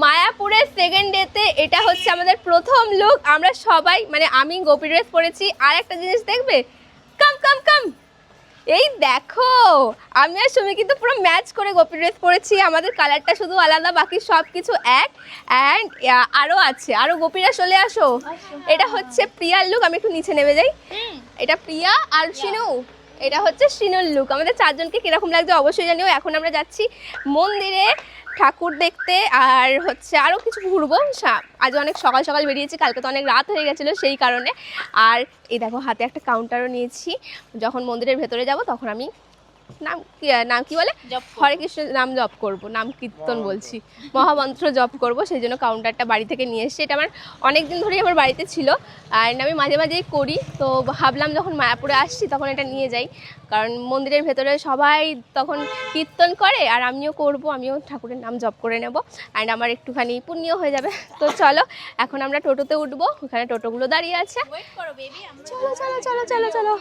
মায়াপুরের সেকেন্ড ডেতে এটা হচ্ছে আমাদের প্রথম লুক। আমরা সবাই মানে আমি গোপী ড্রেস পরেছি। আর একটা জিনিস দেখবে, কাম কাম কাম, এই দেখো আমি আর সুমি কিন্তু পুরো ম্যাচ করে গোপী ড্রেস পরেছি। আমাদের কালারটা শুধু আলাদা, বাকি সব কিছু এক। অ্যান্ড আরও আছে, আরও গোপীরা চলে আসো। এটা হচ্ছে প্রিয়ার লুক, আমি একটু নিচে নেমে যাই। এটা প্রিয়া আর শিনু, এটা হচ্ছে শিনুর লুক। আমাদের চারজনকে কিরকম লাগছে অবশ্যই জানিও। এখন আমরা যাচ্ছি মন্দিরে ঠাকুর দেখতে, আর হচ্ছে আরও কিছু ঘুরবো। আজ অনেক সকাল সকাল বেরিয়েছি, কালকে তো অনেক রাত হয়ে গেছিলো সেই কারণে। আর এই দেখো হাতে একটা কাউন্টারও নিয়েছি, যখন মন্দিরের ভেতরে যাব তখন আমি নাম কি বলে হরে কৃষ্ণ নাম জপ করব, নাম কীর্তন বলছি, মহামন্ত্র জপ করব। সেই জন্য কাউন্টারটা বাড়ি থেকে নিয়ে এসেছি। এটা আমার অনেক দিন ধরেই আমার বাড়িতে ছিল, আর আমি মাঝে মাঝেই করি। তো ভাবলাম যখন মায়াপুরে আসছি তখন এটা নিয়ে যাই, কারণ মন্দিরের ভেতরে সবাই তখন কীর্তন করে আর আমিও করব, আমিও ঠাকুরের নাম জপ করে নেব। অ্যান্ড আমার একটুখানি পুণ্য হয়ে যাবে। তো চলো এখন আমরা টোটোতে উঠবো, ওখানে টোটোগুলো দাঁড়িয়ে আছে। চলো চলো চলো চলো চলো।